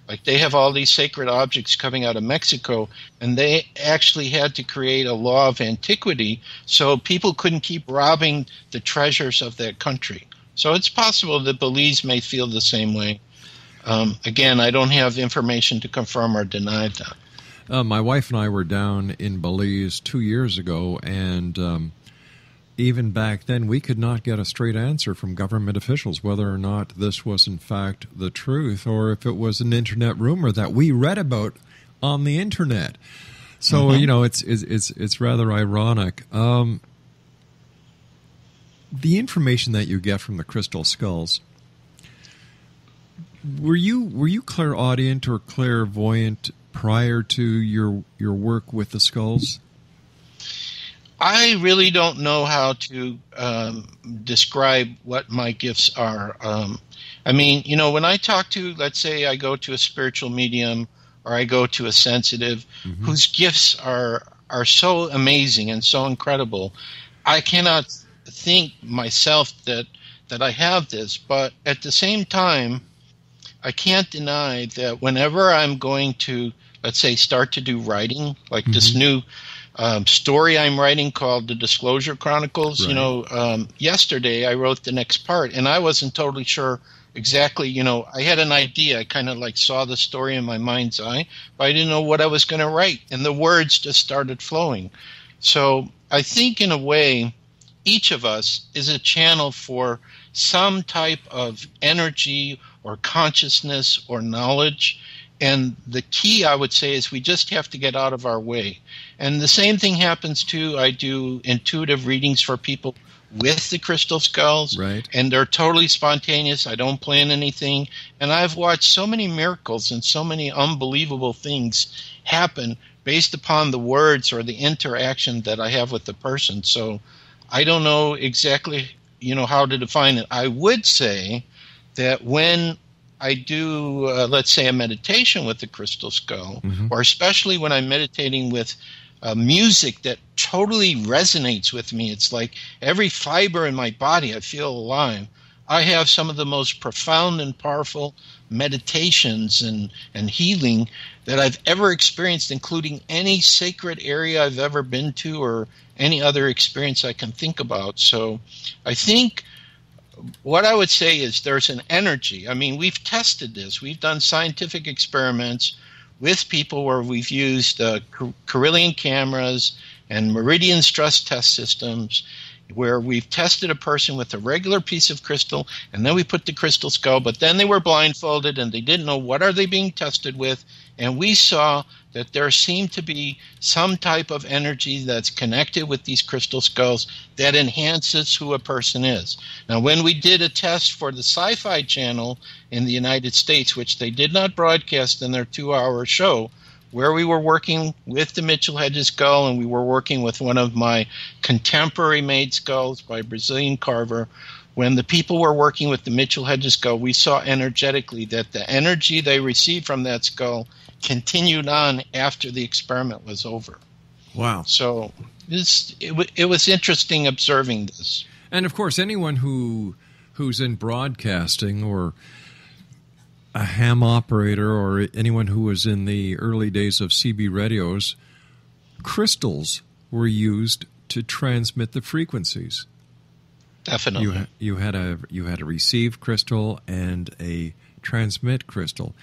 [SPEAKER 5] like they have all these sacred objects coming out of Mexico, and they actually had to create a law of antiquity so people couldn't keep robbing the treasures of that country. So it's possible that Belize may feel the same way. Again, I don't have information to confirm or deny that.
[SPEAKER 4] My wife and I were down in Belize 2 years ago, and even back then, we could not get a straight answer from government officials whether or not this was in fact the truth or if it was an internet rumor that we read about on the internet. So you know, it's rather ironic. The information that you get from the crystal skulls. Were you clairaudient or clairvoyant prior to your work with the skulls?
[SPEAKER 5] I really don't know how to describe what my gifts are. I mean, you know, when I talk to, let's say I go to a spiritual medium or I go to a sensitive whose gifts are so amazing and so incredible, I cannot think myself that I have this. But at the same time, I can't deny that whenever I'm going to, let's say, start to do writing, like this new story I'm writing called The Disclosure Chronicles. Right. You know, yesterday I wrote the next part, and I wasn't totally sure exactly, you know, I had an idea. I kind of like saw the story in my mind's eye, but I didn't know what I was going to write, and the words just started flowing. So I think in a way, each of us is a channel for some type of energy or consciousness or knowledge. And the key, I would say, is we just have to get out of our way. And the same thing happens, too. I do intuitive readings for people with the crystal skulls.
[SPEAKER 4] Right.
[SPEAKER 5] And they're totally spontaneous. I don't plan anything. And I've watched so many miracles and so many unbelievable things happen based upon the words or the interaction that I have with the person. So I don't know exactly, you know, how to define it. I would say that when I do, let's say, a meditation with the crystal skull, or especially when I'm meditating with music that totally resonates with me, it's like every fiber in my body, I feel alive. I have some of the most profound and powerful meditations and healing that I've ever experienced, including any sacred area I've ever been to or any other experience I can think about. So I think what I would say is there's an energy. I mean, we've tested this. We've done scientific experiments with people where we've used Carillion cameras and meridian stress test systems where we've tested a person with a regular piece of crystal, and then we put the crystal skull, but then they were blindfolded and they didn't know what are they being tested with, and we saw that there seemed to be some type of energy that's connected with these crystal skulls that enhances who a person is. Now, when we did a test for the Sci-Fi Channel in the United States, which they did not broadcast in their 2-hour show, where we were working with the Mitchell-Hedges skull, and we were working with one of my contemporary-made skulls by a Brazilian carver. When the people were working with the Mitchell-Hedges skull, we saw energetically that the energy they received from that skull continued on after the experiment was over.
[SPEAKER 4] Wow.
[SPEAKER 5] So it was interesting observing this.
[SPEAKER 4] And, of course, anyone who's in broadcasting or a ham operator or anyone who was in the early days of CB radios, crystals were used to transmit the frequencies.
[SPEAKER 5] Definitely.
[SPEAKER 4] You had a receive crystal and a transmit crystal.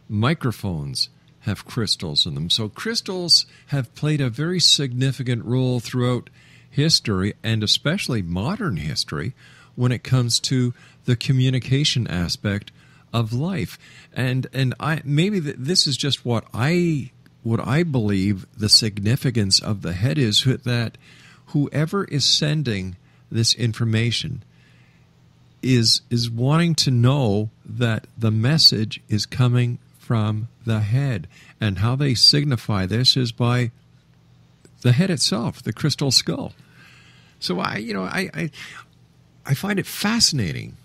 [SPEAKER 4] Microphones have crystals in them. So crystals have played a very significant role throughout history, and especially modern history, when it comes to the communication aspect of life. And I maybe this is just what I believe the significance of the head is, that whoever is sending this information is wanting to know that the message is coming from the head. And how they signify this is by the head itself, the crystal skull. So I find it fascinating.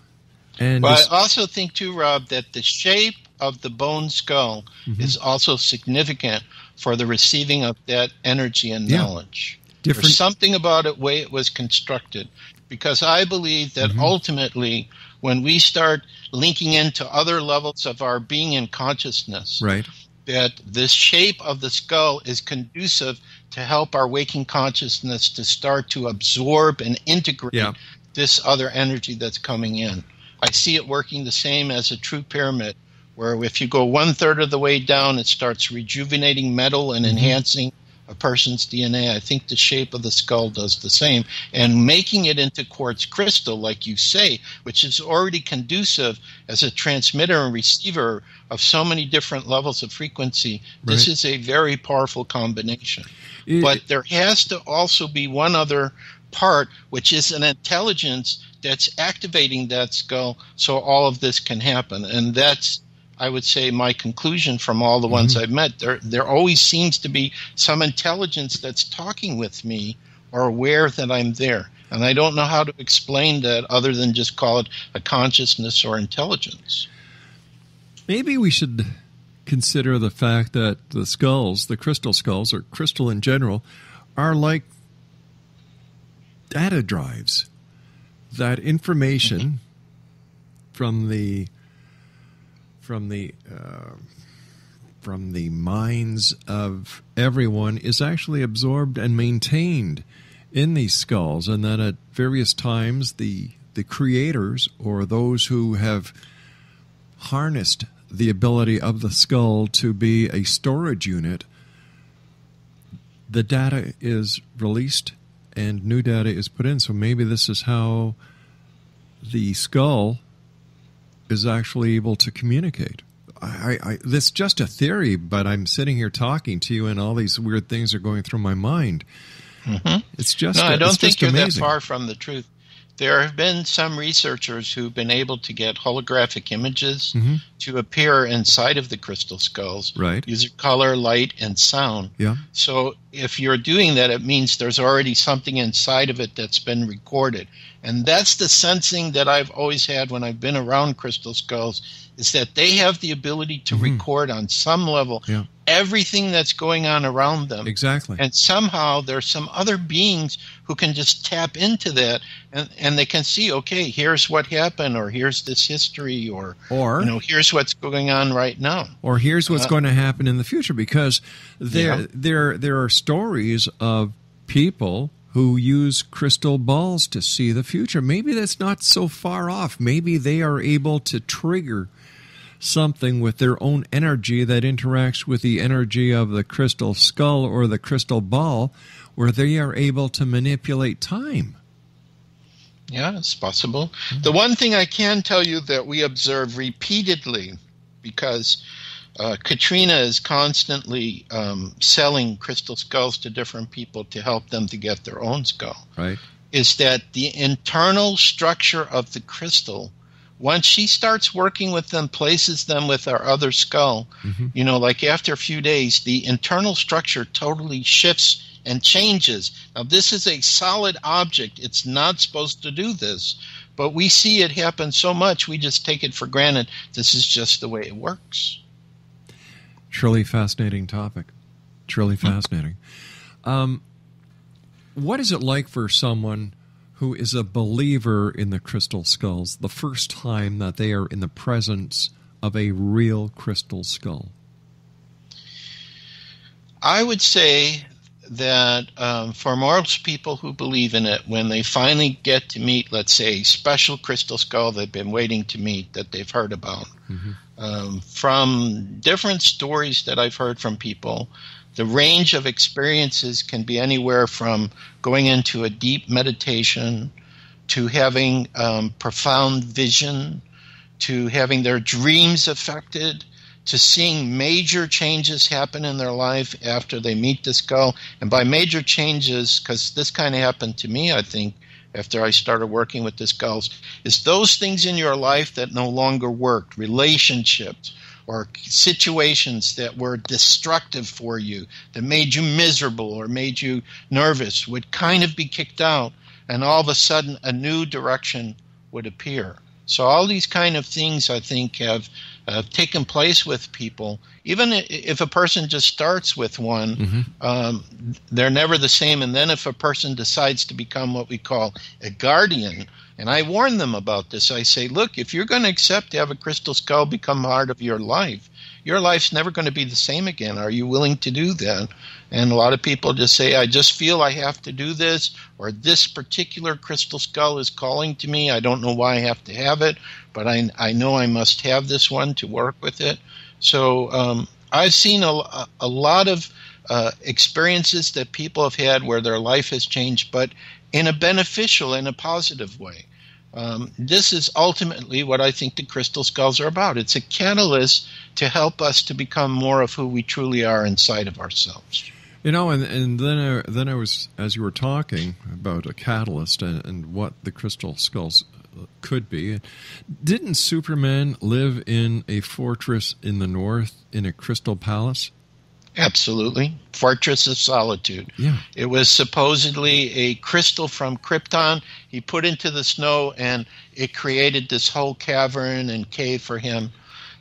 [SPEAKER 4] And
[SPEAKER 5] I also think too, Rob, that the shape of the bone skull is also significant for the receiving of that energy and knowledge. There's something about the way it was constructed, because I believe that ultimately when we start linking into other levels of our being and consciousness,
[SPEAKER 4] right,
[SPEAKER 5] that this shape of the skull is conducive to help our waking consciousness to start to absorb and integrate this other energy that's coming in. I see it working the same as a true pyramid, where if you go 1/3 of the way down, it starts rejuvenating metal and enhancing a person's DNA. I think the shape of the skull does the same. And making it into quartz crystal, like you say, which is already conducive as a transmitter and receiver of so many different levels of frequency, this is a very powerful combination. But there has to also be one other part, which is an intelligence that's activating that skull so all of this can happen. And that's, I would say, my conclusion from all the ones I've met. There always seems to be some intelligence that's talking with me or aware that I'm there. And I don't know how to explain that other than just call it a consciousness or intelligence.
[SPEAKER 4] Maybe we should consider the fact that the skulls, the crystal skulls, or crystal in general, are like data drives. That information from the minds of everyone is actually absorbed and maintained in these skulls, and that at various times the creators or those who have harnessed the ability of the skull to be a storage unit, the data is released and new data is put in. So maybe this is how the skull is actually able to communicate. This is just a theory, but I'm sitting here talking to you, and all these weird things are going through my mind. It's just
[SPEAKER 5] I don't think you're
[SPEAKER 4] amazing.
[SPEAKER 5] that far from the truth. There have been some researchers who've been able to get holographic images to appear inside of the crystal skulls using color, light, and sound. So if you're doing that, it means there's already something inside of it that's been recorded. And that's the sensing that I've always had when I've been around crystal skulls, is that they have the ability to record on some level everything that's going on around them.
[SPEAKER 4] Exactly.
[SPEAKER 5] And somehow there's some other beings who can just tap into that, and they can see, okay, here's what happened, or here's this history, or here's what's going on right now.
[SPEAKER 4] Or here's what's going to happen in the future, because there are stories of people who use crystal balls to see the future. Maybe that's not so far off. Maybe they are able to trigger something with their own energy that interacts with the energy of the crystal skull or the crystal ball, where they are able to manipulate time.
[SPEAKER 5] Yeah, it's possible. The one thing I can tell you that we observe repeatedly, because Katrina is constantly selling crystal skulls to different people to help them to get their own skull, is that the internal structure of the crystal, once she starts working with them, places them with our other skull, like after a few days, the internal structure totally shifts and changes. Now, this is a solid object. It's not supposed to do this, but we see it happen so much, we just take it for granted. This is just the way it works.
[SPEAKER 4] Truly fascinating topic. Truly fascinating. What is it like for someone who is a believer in the crystal skulls the first time that they are in the presence of a real crystal skull?
[SPEAKER 5] I would say that for most people who believe in it, when they finally get to meet, let's say, a special crystal skull they've been waiting to meet that they've heard about, from different stories that I've heard from people, the range of experiences can be anywhere from going into a deep meditation to having profound vision, to having their dreams affected, to seeing major changes happen in their life after they meet the skull. And by major changes, because this kind of happened to me, I think, after I started working with the skulls, is those things in your life that no longer worked, relationships or situations that were destructive for you, that made you miserable or made you nervous, would kind of be kicked out, and all of a sudden a new direction would appear. So all these kind of things, I think, have taken place with people. Even if a person just starts with one, they're never the same. And then if a person decides to become what we call a guardian, and I warn them about this, I say, look, if you're going to accept to have a crystal skull become part of your life's never going to be the same again. Are you willing to do that? And a lot of people just say, I just feel I have to do this, or this particular crystal skull is calling to me. I don't know why I have to have it, but I know I must have this one to work with it. So I've seen a lot of experiences that people have had where their life has changed, but in a beneficial, in a positive way. This is ultimately what I think the crystal skulls are about. It's a catalyst to help us to become more of who we truly are inside of ourselves.
[SPEAKER 4] You know, and then I was, as you were talking about a catalyst and what the crystal skulls could be, didn't Superman live in a fortress in the north in a crystal palace?
[SPEAKER 5] Absolutely. Fortress of Solitude.
[SPEAKER 4] Yeah.
[SPEAKER 5] It was supposedly a crystal from Krypton he put into the snow, and it created this whole cavern and cave for him.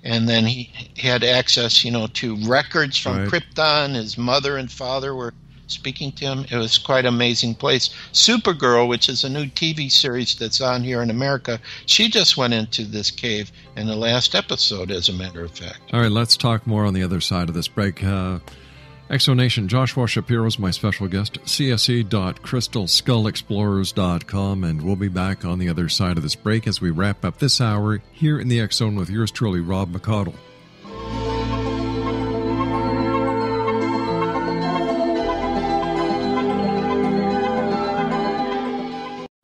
[SPEAKER 5] And then he had access, to records from Krypton. His mother and father were speaking to him. It was quite an amazing place. Supergirl, which is a new TV series that's on here in America, she just went into this cave in the last episode, as a matter of fact.
[SPEAKER 4] All right, let's talk more on the other side of this break. Exonation, Joshua Shapiro is my special guest, cse.crystalskullexplorers.com, and we'll be back on the other side of this break as we wrap up this hour here in the X Zone with yours truly, Rob McConnell.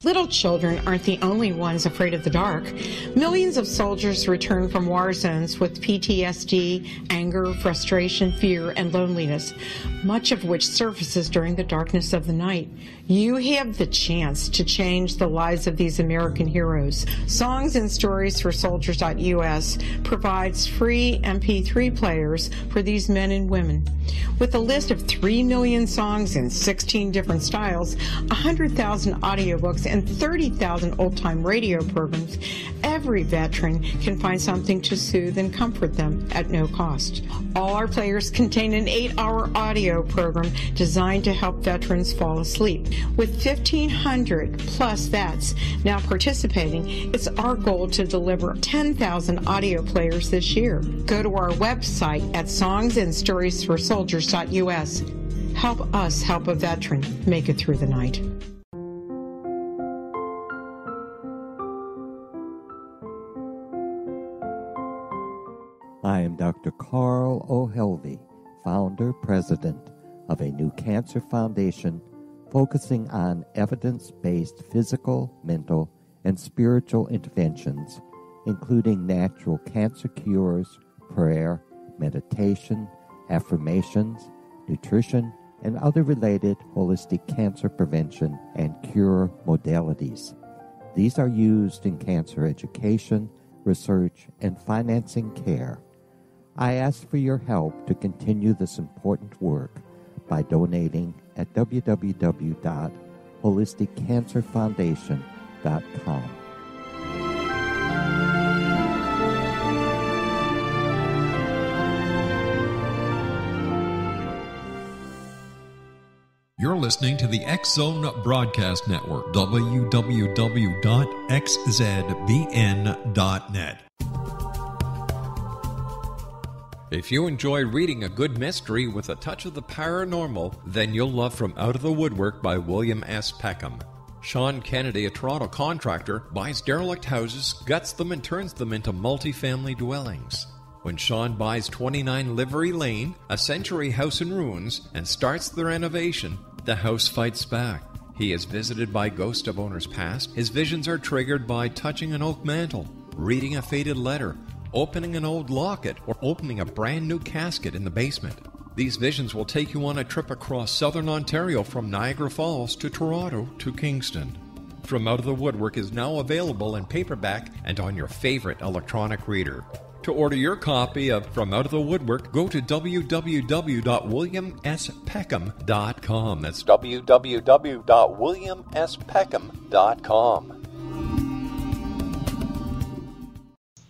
[SPEAKER 9] Little children aren't the only ones afraid of the dark. Millions of soldiers return from war zones with PTSD, anger, frustration, fear, and loneliness, much of which surfaces during the darkness of the night. You have the chance to change the lives of these American heroes. Songs and Stories for Soldiers.us provides free MP3 players for these men and women. With a list of 3 million songs in 16 different styles, 100,000 audiobooks, and 30,000 old-time radio programs, every veteran can find something to soothe and comfort them at no cost. All our players contain an 8-hour audio program designed to help veterans fall asleep. With 1,500 plus vets now participating, it's our goal to deliver 10,000 audio players this year. Go to our website at songsandstoriesforsoldiers.us. Help us help a veteran make it through the night.
[SPEAKER 10] I am Dr. Carl O'Helvey, founder, president of a new cancer foundation focusing on evidence-based physical, mental, and spiritual interventions, including natural cancer cures, prayer, meditation, affirmations, nutrition, and other related holistic cancer prevention and cure modalities. These are used in cancer education, research, and financing care. I ask for your help to continue this important work by donating at www.holisticcancerfoundation.com.
[SPEAKER 4] You're listening to the X Zone Broadcast Network, www.xzbn.net. If you enjoy reading a good mystery with a touch of the paranormal, then you'll love From Out of the Woodwork by William S. Peckham. Sean Kennedy, a Toronto contractor, buys derelict houses, guts them, and turns them into multifamily dwellings. When Sean buys 29 Livery Lane, a century house in ruins, and starts the renovation, the house fights back. He is visited by ghosts of owners past. His visions are triggered by touching an oak mantle, reading a faded letter, opening an old locket, or opening a brand new casket in the basement. These visions will take you on a trip across southern Ontario from Niagara Falls to Toronto to Kingston. From Out of the Woodwork is now available in paperback and on your favorite electronic reader. To order your copy of From Out of the Woodwork, go to www.williamspeckham.com. That's www.williamspeckham.com.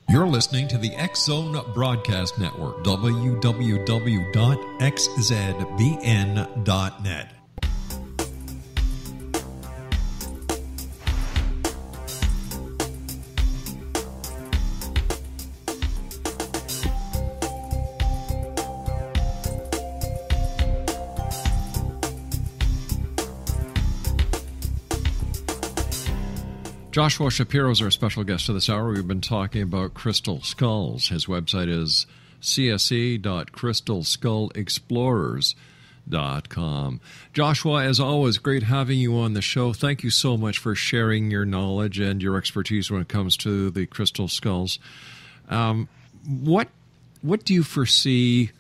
[SPEAKER 4] You're listening to the X-Zone Broadcast Network, www.xzbn.net. Joshua Shapiro is our special guest of this hour. We've been talking about crystal skulls. His website is cse.crystalskullexplorers.com. Joshua, as always, great having you on the show. Thank you so much for sharing your knowledge and your expertise when it comes to the crystal skulls. What do you foresee?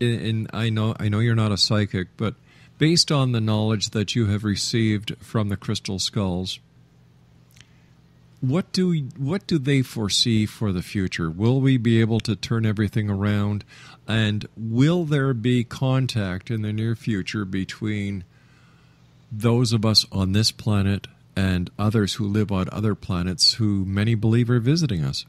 [SPEAKER 4] I know you're not a psychic, but based on the knowledge that you have received from the crystal skulls, what do they foresee for the future? Will we be able to turn everything around? And will there be contact in the near future between those of us on this planet and others who live on other planets who many believe are visiting us?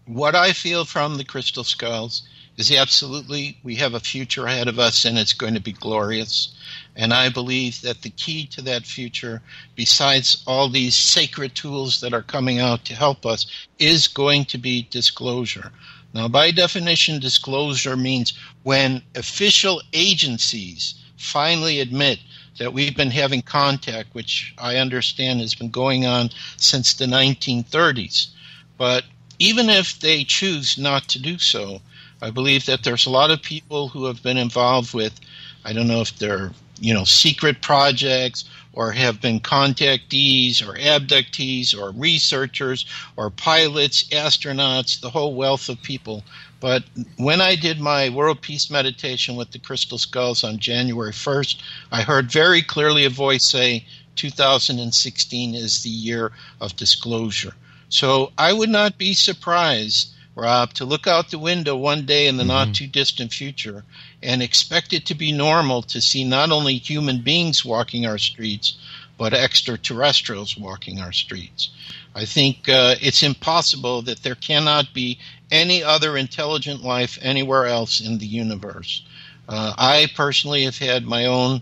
[SPEAKER 5] What I feel from the crystal skulls is absolutely we have a future ahead of us, and it's going to be glorious. And I believe that the key to that future, besides all these sacred tools that are coming out to help us, is going to be disclosure. Now, by definition, disclosure means when official agencies finally admit that we've been having contact, which I understand has been going on since the 1930s. But even if they choose not to do so, I believe that there's a lot of people who have been involved with, I don't know if they're, secret projects or have been contactees or abductees or researchers or pilots, astronauts, the whole wealth of people. But when I did my World Peace Meditation with the Crystal Skulls on January 1st, I heard very clearly a voice say 2016 is the year of disclosure. So I would not be surprised, Rob, to look out the window one day in the not-too-distant future and expect it to be normal to see not only human beings walking our streets, but extraterrestrials walking our streets. I think it's impossible that there cannot be any other intelligent life anywhere else in the universe. I personally have had my own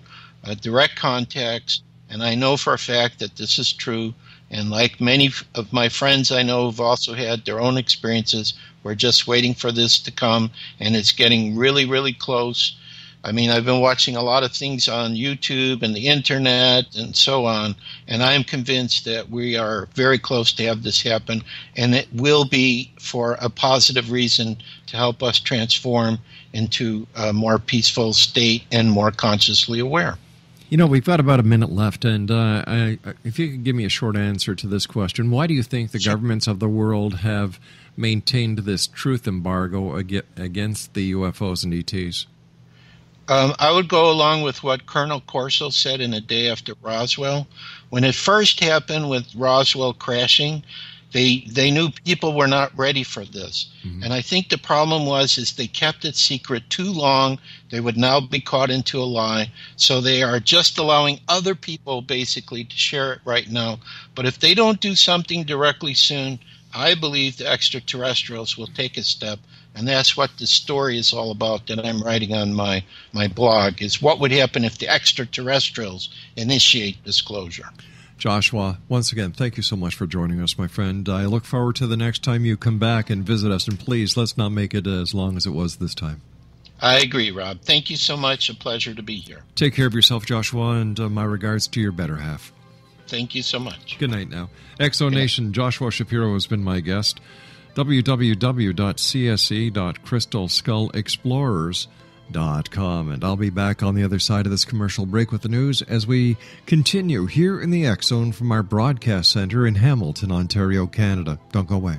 [SPEAKER 5] direct contacts, and I know for a fact that this is true. And like many of my friends I know who've also had their own experiences, we're just waiting for this to come, and it's getting really, really close. I mean, I've been watching a lot of things on YouTube and the internet and so on, and I'm convinced that we are very close to have this happen, and it will be for a positive reason to help us transform into a more peaceful state and more consciously aware.
[SPEAKER 4] We've got about a minute left, and if you could give me a short answer to this question, why do you think the governments of the world have maintained this truth embargo against the UFOs and ETs?
[SPEAKER 5] I would go along with what Colonel Corso said in A Day After Roswell. When it first happened with Roswell crashing, they knew people were not ready for this. Mm-hmm. And I think the problem was they kept it secret too long. They would now be caught into a lie. So they are just allowing other people basically to share it right now. But if they don't do something directly soon, I believe the extraterrestrials will take a step. And that's what the story is all about that I'm writing on my blog, is what would happen if the extraterrestrials initiate disclosure.
[SPEAKER 4] Joshua, once again, thank you so much for joining us, my friend. I look forward to the next time you come back and visit us, and please, let's not make it as long as it was this time.
[SPEAKER 5] I agree, Rob. Thank you so much. A pleasure to be here.
[SPEAKER 4] Take care of yourself, Joshua, and my regards to your better half.
[SPEAKER 5] Thank you so much.
[SPEAKER 4] Good night now. Exo Nation, Joshua Shapiro has been my guest. www.cse.crystalskullexplorers.com. And I'll be back on the other side of this commercial break with the news as we continue here in the X Zone from our broadcast center in Hamilton, Ontario, Canada. Don't go away.